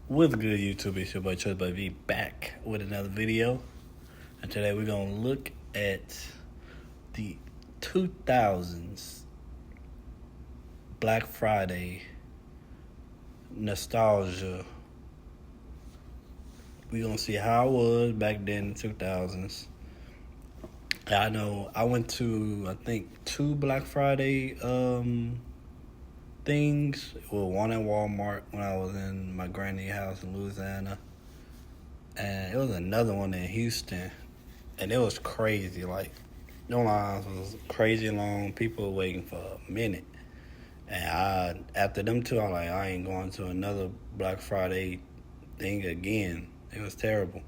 What's good, YouTube? It's your boy Choice by V back with another video. And today we're going to look at the 2000s Black Friday nostalgia. We're going to see how it was back then in the 2000s. I know I went to, I think, 2 Black Friday things. Well, one at Walmart when I was in my granny house in Louisiana, and it was another one in Houston, and it was crazy. Like, no lines was crazy long. People were waiting for a minute, and after them two, I'm like, I ain't going to another Black Friday thing again. It was terrible.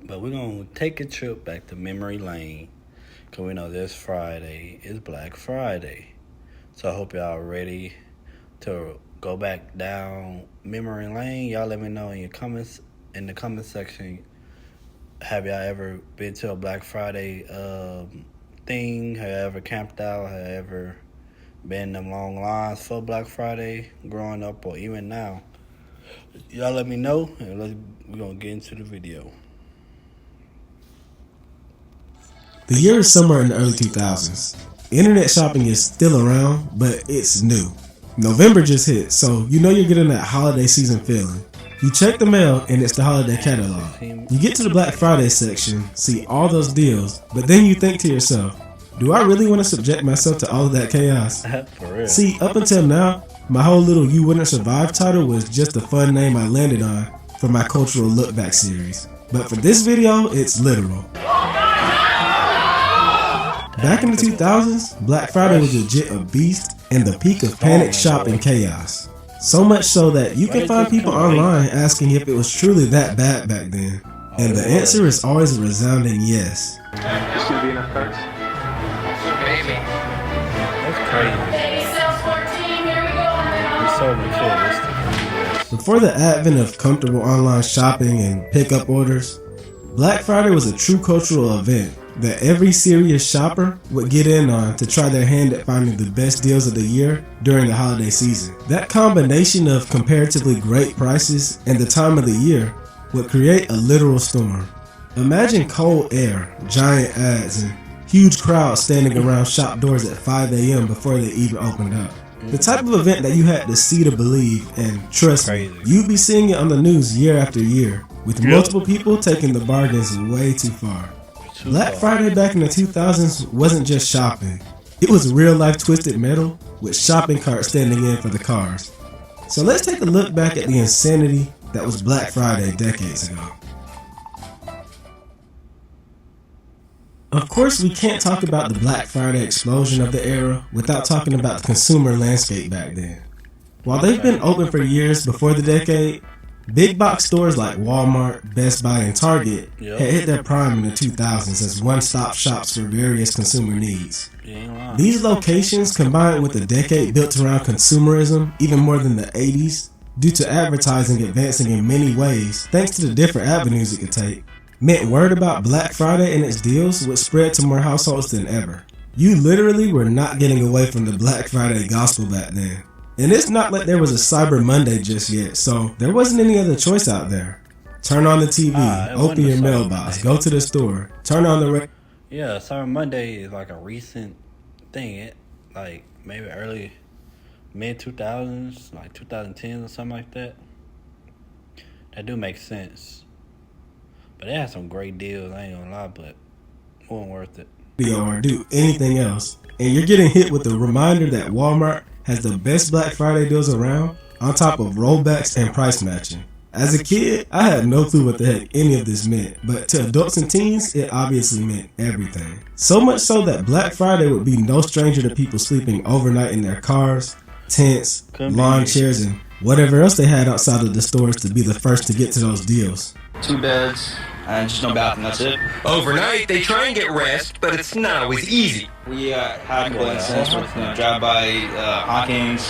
But we're gonna take a trip back to memory lane, cause we know this Friday is Black Friday. So I hope y'all ready to go back down memory lane. Y'all let me know in the comment section. Have y'all ever been to a Black Friday thing? Have you ever camped out? Have you ever been in them long lines for Black Friday growing up or even now? Y'all let me know, and we're gonna get into the video. The year is somewhere in the early 2000s. Internet shopping is still around, but it's new. November just hit, so you know you're getting that holiday season feeling. You check the mail and it's the holiday catalog. You get to the Black Friday section, see all those deals, but then you think to yourself, do I really want to subject myself to all of that chaos? For real. See, up until now, my whole little You Wouldn't Survive title was just a fun name I landed on for my cultural look back series. But for this video, it's literal. Back in the 2000s, Black Friday was legit a beast and the peak of panic shopping chaos. So much so that you can find people online asking if it was truly that bad back then. And the answer is always a resounding yes. This should be enough cards. Maybe. That's crazy. Baby sales 14, here we go We're now. so materialistic. Before the advent of comfortable online shopping and pickup orders, Black Friday was a true cultural event that every serious shopper would get in on to try their hand at finding the best deals of the year during the holiday season. That combination of comparatively great prices and the time of the year would create a literal storm. Imagine cold air, giant ads, and huge crowds standing around shop doors at 5 a.m. before they even opened up. The type of event that you had to see to believe, and trust me, you'd be seeing it on the news year after year, with multiple people taking the bargains way too far. Black Friday back in the 2000s wasn't just shopping. It was real life twisted metal with shopping carts standing in for the cars. So let's take a look back at the insanity that was Black Friday decades ago. Of course, we can't talk about the Black Friday explosion of the era without talking about the consumer landscape back then. While they've been open for years before the decade, big box stores like Walmart, Best Buy, and Target had hit their prime in the 2000s as one-stop shops for various consumer needs. These locations, combined with a decade built around consumerism even more than the 80s, due to advertising advancing in many ways thanks to the different avenues it could take, meant word about Black Friday and its deals would spread to more households than ever. You literally were not getting away from the Black Friday gospel back then. And it's not like there was a Cyber Monday just yet, so there wasn't any other choice out there. Turn on the TV, open your mailbox, go to the store, turn on the Yeah, Cyber Monday is like a recent thing. Like maybe early mid 2000s, like 2010s or something like that. That do make sense. But they had some great deals, I ain't gonna lie, but it wasn't worth it. Or do anything else. And you're getting hit with the reminder that Walmart has the best Black Friday deals around, on top of rollbacks and price matching. As a kid, I had no clue what the heck any of this meant, but to adults and teens, it obviously meant everything. So much so that Black Friday would be no stranger to people sleeping overnight in their cars, tents, lawn chairs, and whatever else they had outside of the stores to be the first to get to those deals. 2 beds and just no bathroom, that's it. Overnight, they try and get rest, but it's not always easy. We had a couple incidents with drive-by honkings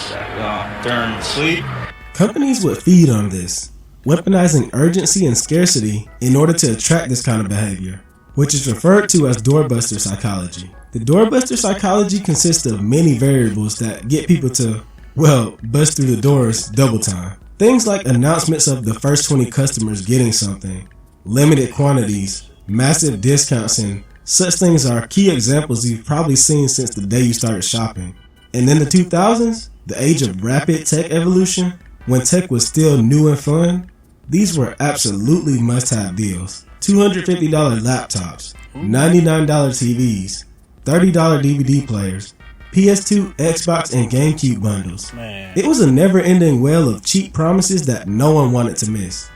during sleep. Companies would feed on this, weaponizing urgency and scarcity in order to attract this kind of behavior, which is referred to as doorbuster psychology. The doorbuster psychology consists of many variables that get people to, well, bust through the doors double time. Things like announcements of the first 20 customers getting something, limited quantities, massive discounts, and such things are key examples you've probably seen since the day you started shopping. And in the 2000s, the age of rapid tech evolution, when tech was still new and fun, these were absolutely must-have deals. $250 laptops, $99 TVs, $30 DVD players, PS2, Xbox, and GameCube bundles. Man. It was a never-ending well of cheap promises that no one wanted to miss.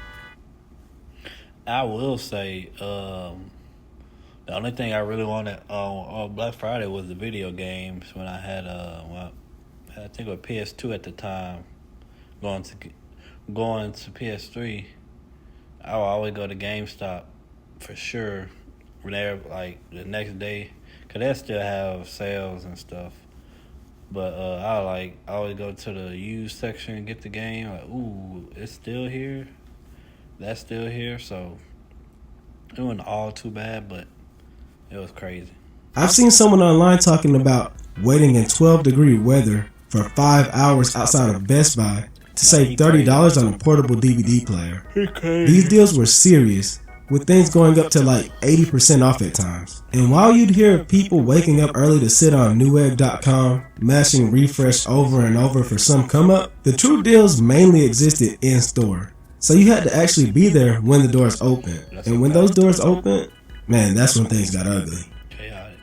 I will say, the only thing I really wanted on Black Friday was the video games. When I had, I think it was PS2 at the time, going to PS3, I would always go to GameStop for sure. Whenever, like, the next day, cause they still have sales and stuff. But I always go to the used section and get the game. Like, ooh, it's still here. That's still here. So it wasn't all too bad, but it was crazy. I've seen someone online talking about waiting in 12-degree weather for 5 hours outside of Best Buy to save $30 on a portable DVD player. These deals were serious, with things going up to like 80% off at times. And while you'd hear of people waking up early to sit on Newegg.com, mashing refresh over and over for some come up, the true deals mainly existed in store. So you had to actually be there when the doors opened. And when those doors opened, man, that's when things got ugly. Chaotic.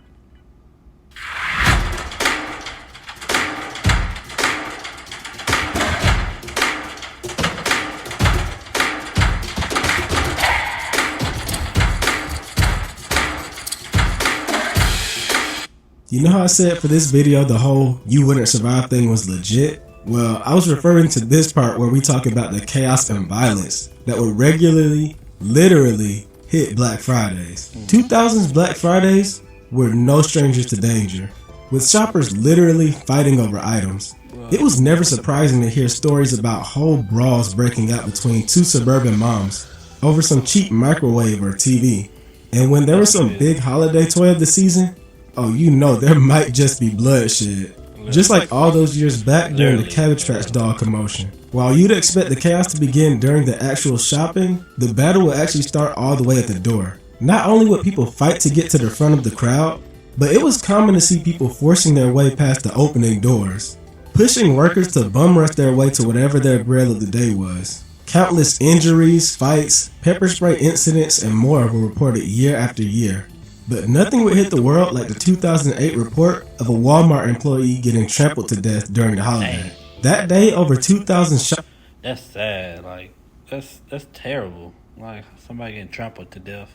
You know how I said for this video the whole "you wouldn't survive" thing was legit? Well, I was referring to this part where we talk about the chaos and violence that would regularly, literally hit Black Fridays. 2000s Black Fridays were no strangers to danger, with shoppers literally fighting over items. It was never surprising to hear stories about whole brawls breaking out between two suburban moms over some cheap microwave or TV. And when there was some big holiday toy of the season, oh, you know there might just be bloodshed. Just like all those years back during the Cabbage Patch doll commotion. While you'd expect the chaos to begin during the actual shopping, the battle would actually start all the way at the door. Not only would people fight to get to the front of the crowd, but it was common to see people forcing their way past the opening doors, pushing workers to bum rush their way to whatever their grail of the day was. Countless injuries, fights, pepper spray incidents, and more were reported year after year. But nothing would hit the world like the 2008 report of a Walmart employee getting trampled to death during the holiday. That day, over 2,000 shoppers. That's sad. Like, that's terrible. Like, somebody getting trampled to death.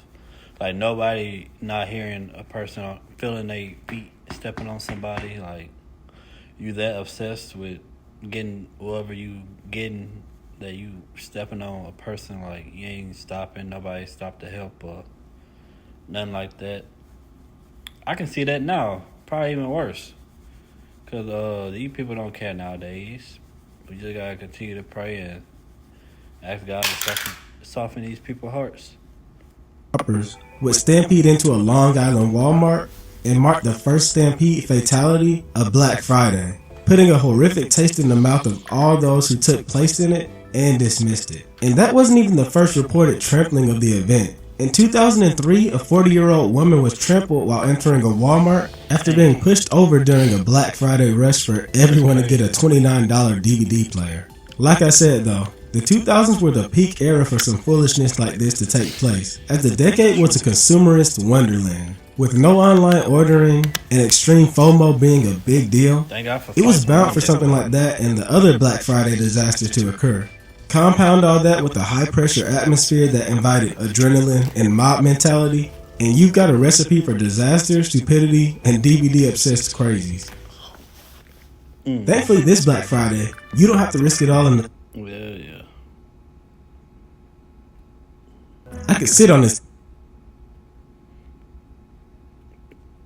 Like, nobody not hearing a person feeling their feet stepping on somebody. Like, you that obsessed with getting whatever you getting that you stepping on a person. Like, you ain't stopping. Nobody stopped to help or nothing like that. I can see that now. Probably even worse. Because these people don't care nowadays. We just got to continue to pray and ask God to soften these people's hearts. Shoppers would stampede into a Long Island Walmart and mark the first stampede fatality of Black Friday, putting a horrific taste in the mouth of all those who took place in it and dismissed it. And that wasn't even the first reported trampling of the event. In 2003, a 40-year-old woman was trampled while entering a Walmart after being pushed over during a Black Friday rush for everyone to get a $29 DVD player. Like I said though, the 2000s were the peak era for some foolishness like this to take place, as the decade was a consumerist wonderland. With no online ordering and extreme FOMO being a big deal, it was bound for something like that and the other Black Friday disasters to occur. Compound all that with a high-pressure atmosphere that invited adrenaline and mob mentality, and you've got a recipe for disaster, stupidity, and DVD-obsessed crazies. Thankfully, this Black Friday, you don't have to risk it all in the... Yeah. I could sit on this.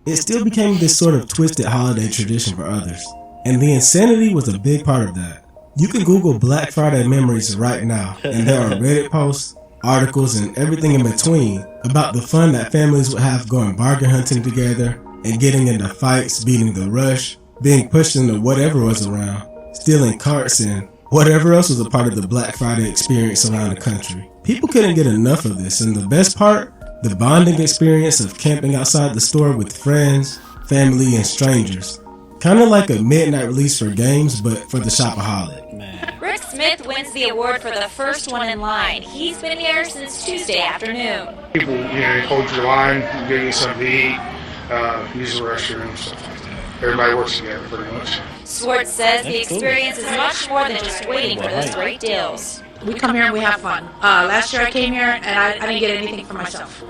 It still became this sort of twisted holiday tradition for others, and the insanity was a big part of that. You can Google Black Friday memories right now, and there are Reddit posts, articles, and everything in between about the fun that families would have going bargain hunting together and getting into fights, beating the rush, being pushed into whatever was around, stealing carts, and whatever else was a part of the Black Friday experience around the country. People couldn't get enough of this, and the best part, the bonding experience of camping outside the store with friends, family, and strangers. Kind of like a midnight release for games, but for the shopaholic. Man. Rick Smith wins the award for the first one in line. He's been here since Tuesday afternoon. People, hold your line, give you something to eat, use the restroom, stuff like that. Everybody works together pretty much. Swartz says the experience is much more than just waiting for those great deals. We come here and we have fun. Last year I came here and I didn't get anything for myself.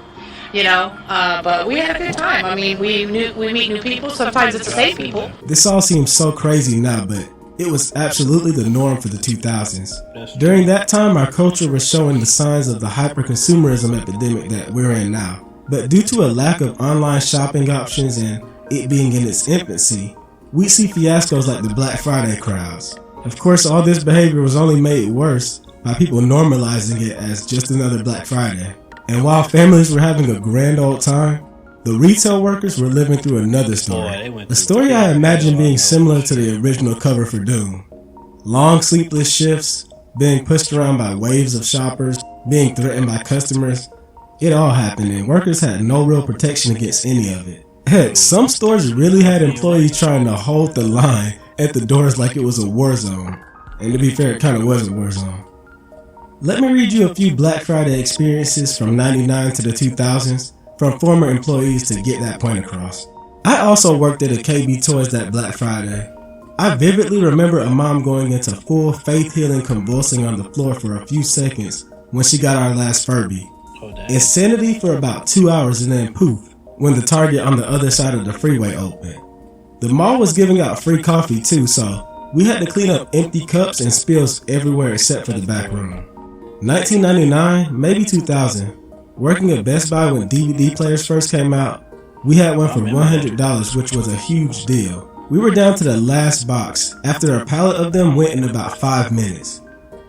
But we had a good time. I mean, we meet new people. Sometimes it's the same people. This all seems so crazy now, but it was absolutely the norm for the 2000s. During that time, our culture was showing the signs of the hyper-consumerism epidemic that we're in now. But due to a lack of online shopping options and it being in its infancy, we see fiascos like the Black Friday crowds. Of course, all this behavior was only made worse by people normalizing it as just another Black Friday. And while families were having a grand old time, the retail workers were living through another story. A story I imagine being similar to the original cover for Doom. Long sleepless shifts, being pushed around by waves of shoppers, being threatened by customers. It all happened and workers had no real protection against any of it. Heck, some stores really had employees trying to hold the line at the doors like it was a war zone. And to be fair, it kind of was a war zone. Let me read you a few Black Friday experiences from '99 to the 2000s from former employees to get that point across. I also worked at a KB Toys that Black Friday. I vividly remember a mom going into full faith healing convulsing on the floor for a few seconds when she got our last Furby. Insanity for about 2 hours and then poof, when the Target on the other side of the freeway opened. The mall was giving out free coffee too, so we had to clean up empty cups and spills everywhere except for the back room. 1999, maybe 2000, working at Best Buy when DVD players first came out, we had one for $100, which was a huge deal. We were down to the last box after a pallet of them went in about 5 minutes.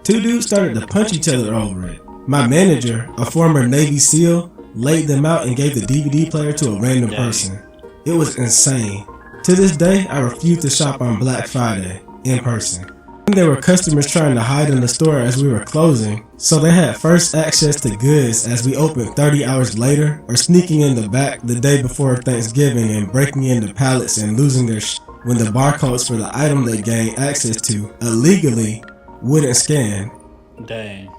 Two dudes started to punch each other over it. My manager, a former Navy SEAL, laid them out and gave the DVD player to a random person. It was insane. To this day, I refuse to shop on Black Friday in person. There were customers trying to hide in the store as we were closing, so they had first access to goods as we opened 30 hours later, or sneaking in the back the day before Thanksgiving and breaking into pallets and losing their when the barcodes for the item they gained access to illegally wouldn't scan. Dang.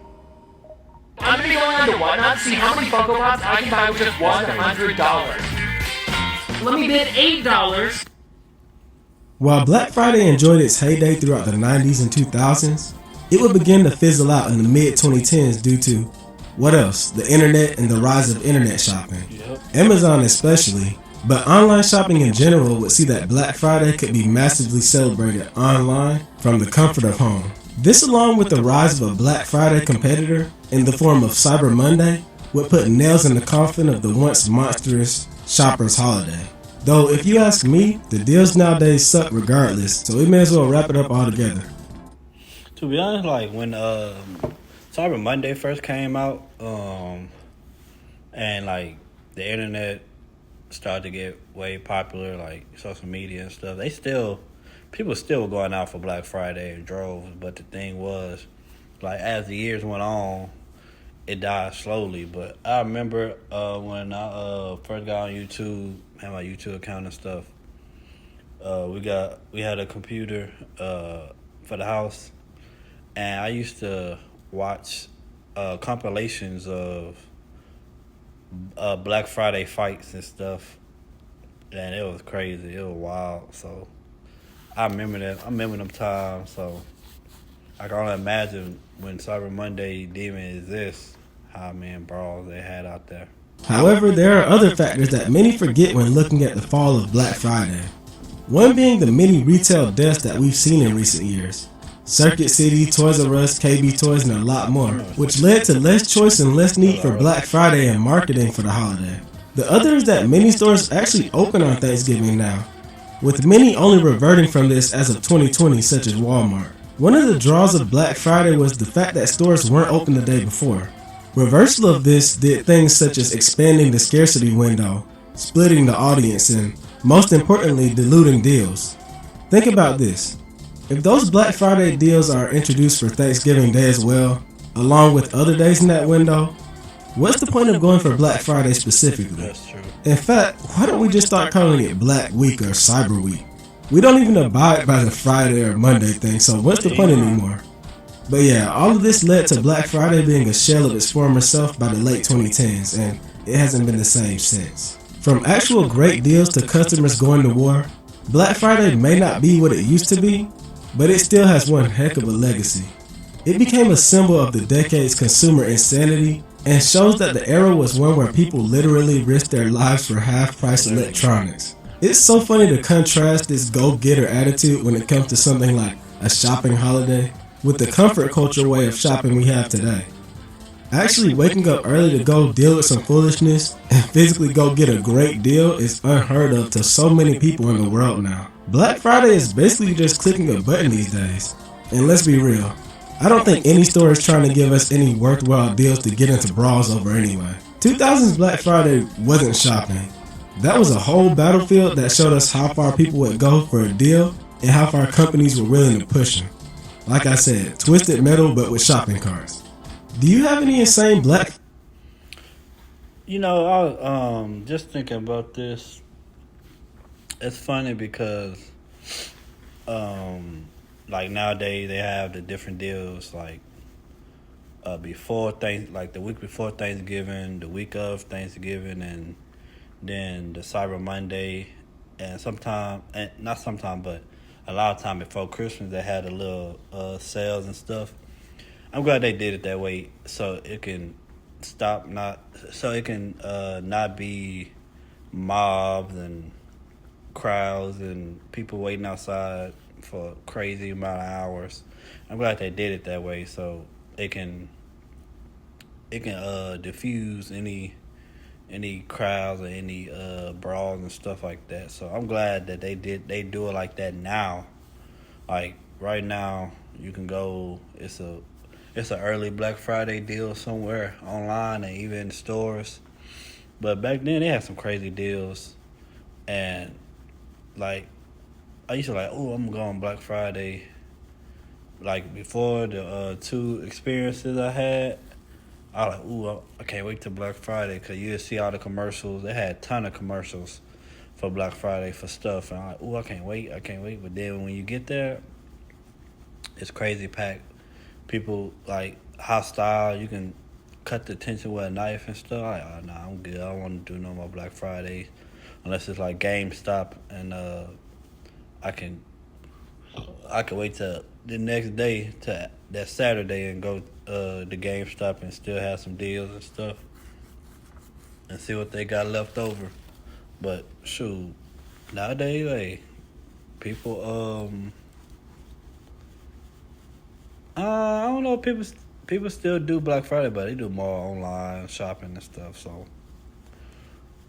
I'm gonna be going on to Whatnot to see how many Funko Pops I can buy with just $100. Let me bid $8. While Black Friday enjoyed its heyday throughout the 90s and 2000s, it would begin to fizzle out in the mid-2010s due to, what else? The internet and the rise of internet shopping. Amazon especially, but online shopping in general would see that Black Friday could be massively celebrated online from the comfort of home. This, along with the rise of a Black Friday competitor in the form of Cyber Monday, would put nails in the coffin of the once monstrous shoppers' holiday. Though, if you ask me, the deals nowadays suck regardless, so we may as well wrap it up all together. To be honest, like when Cyber Monday first came out, and like the internet started to get way popular, like social media and stuff, people still were going out for Black Friday in droves. But the thing was, like as the years went on, it died slowly. But I remember when I first got on YouTube, had my YouTube account and stuff. We had a computer for the house, and I used to watch compilations of Black Friday fights and stuff, and it was crazy. It was wild. So I remember that. I remember them times. So I can only imagine when Cyber Monday didn't even exist, how many brawls they had out there. However, there are other factors that many forget when looking at the fall of Black Friday. One being the many retail deaths that we've seen in recent years. Circuit City, Toys R Us, KB Toys, and a lot more, which led to less choice and less need for Black Friday and marketing for the holiday. The other is that many stores actually open on Thanksgiving now, with many only reverting from this as of 2020, such as Walmart. One of the draws of Black Friday was the fact that stores weren't open the day before. Reversal of this did things such as expanding the scarcity window, splitting the audience, and most importantly, diluting deals. Think about this. If those Black Friday deals are introduced for Thanksgiving Day as well, along with other days in that window, what's the point of going for Black Friday specifically? That's true. In fact, why don't we just start calling it Black Week or Cyber Week? We don't even abide by the Friday or Monday thing, so what's the point anymore? But yeah, all of this led to Black Friday being a shell of its former self by the late 2010s, and it hasn't been the same since. From actual great deals to customers going to war, Black Friday may not be what it used to be, but it still has one heck of a legacy. It became a symbol of the decade's consumer insanity and shows that the era was one where people literally risked their lives for half-price electronics. It's so funny to contrast this go-getter attitude when it comes to something like a shopping holiday with the comfort culture way of shopping we have today. Actually waking up early to go deal with some foolishness and physically go get a great deal is unheard of to so many people in the world now. Black Friday is basically just clicking a button these days. And let's be real, I don't think any store is trying to give us any worthwhile deals to get into brawls over anyway. 2000's Black Friday wasn't shopping. That was a whole battlefield that showed us how far people would go for a deal and how far companies were willing to push them. Like I said, twisted metal but with shopping carts. Do you have any insane Black? You know, I was just thinking about this. It's funny because, like nowadays they have the different deals like like the week before Thanksgiving, the week of Thanksgiving, and then the Cyber Monday, and not sometime, but a lot of time before Christmas they had a little sales and stuff. I'm glad they did it that way so it can not be mobs and crowds and people waiting outside for a crazy amount of hours. I'm glad they did it that way so it can diffuse any crowds or any brawls and stuff like that. So I'm glad that they do it like that now. Like right now, you can go. It's an early Black Friday deal somewhere online and even in stores. But back then they had some crazy deals, and like I used to like, oh, I'm going Black Friday. Like before the two experiences I had, I was like, ooh, I can't wait till Black Friday because you see all the commercials. They had a ton of commercials for Black Friday for stuff, and I'm like, ooh, I can't wait. But then when you get there, it's crazy packed. People like hostile. You can cut the tension with a knife and stuff. Like, oh, nah, I'm good. I don't want to do no more Black Friday unless it's like GameStop, and I can wait till the next day to that Saturday and go to GameStop and still have some deals and stuff and see what they got left over. But shoot, nowadays, like people, I don't know. People still do Black Friday, but they do more online shopping and stuff. So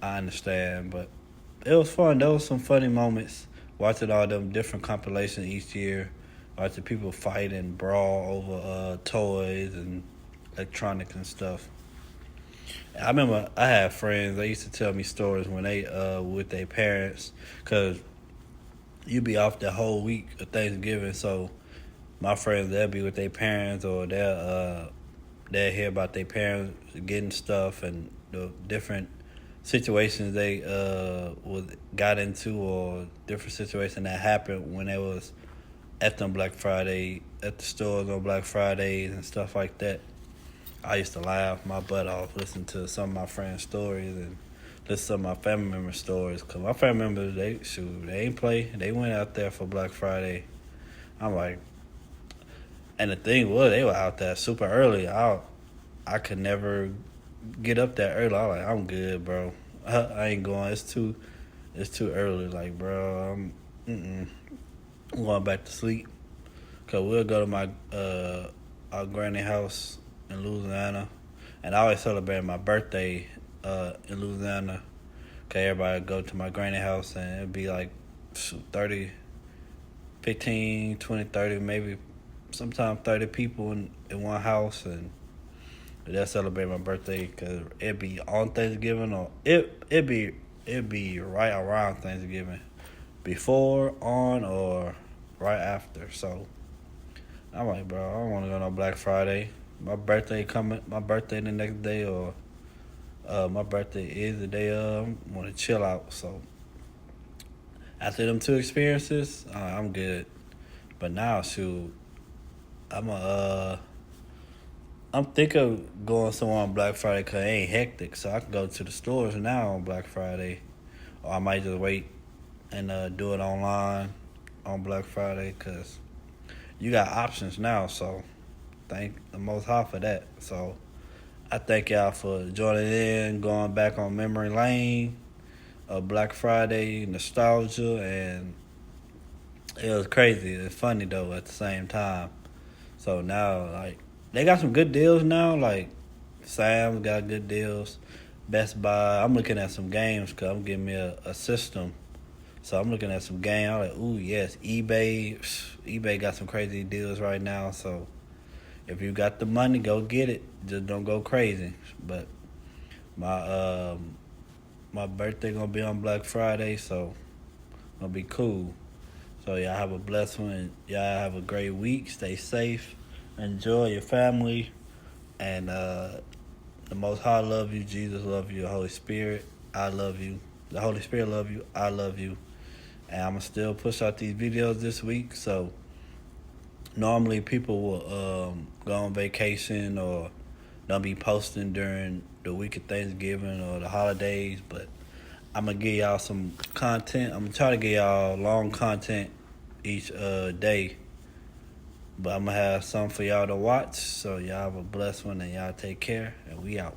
I understand, but it was fun. There was some funny moments watching all them different compilations each year. Watching people fight and brawl over toys and electronics and stuff. I remember I had friends. They used to tell me stories when they with their parents, cause you be off the whole week of Thanksgiving. So my friends, they'll be with their parents, or they'll hear about their parents getting stuff and the different situations they got into, or different situations that happened when they was at them Black Friday, at the stores on Black Fridays and stuff like that. I used to laugh my butt off listening to some of my friends' stories and listen to some of my family members' stories. Cause my family members, they ain't play. They went out there for Black Friday. I'm like, and the thing was, they were out there super early. I could never get up that early. I was like, I'm good, bro. I ain't going. It's too early. Like, bro, I'm going back to sleep. Cause we'll go to my our granny house in Louisiana, and I always celebrate my birthday in Louisiana. Cause everybody go to my granny house, and it'd be like 30, 15, 20, 30, maybe sometimes 30 people in one house, and they'll celebrate my birthday. Cause it'd be on Thanksgiving, or it'd be right around Thanksgiving, before, on, or right after. So I'm like, bro, I don't want to go no Black Friday. My birthday the next day, or my birthday is the day of. I want to chill out. So after them two experiences, I'm good. But now, shoot, I'm a I'm thinking of going somewhere on Black Friday because it ain't hectic, so I can go to the stores now on Black Friday, or I might just wait and do it online on Black Friday because you got options now. So thank the Most High for that. So I thank y'all for joining in, going back on memory lane of Black Friday nostalgia, and it was crazy. It's funny though at the same time. So now, like, they got some good deals now. Like, Sam's got good deals. Best Buy. I'm looking at some games because I'm getting me a system. So I'm looking at some games. I'm like, ooh, yes. eBay got some crazy deals right now. So if you got the money, go get it. Just don't go crazy. But my birthday gonna be on Black Friday, so gonna be cool. So y'all have a blessed one. Y'all have a great week. Stay safe. Enjoy your family. And the Most High love you. Jesus love you. The Holy Spirit, I love you. The Holy Spirit love you. I love you. And I'm going to still push out these videos this week. So normally people will go on vacation or don't be posting during the week of Thanksgiving or the holidays. But I'm going to give y'all some content. I'm going to try to give y'all long content each day. But I'm going to have some for y'all to watch. So y'all have a blessed one and y'all take care. And we out.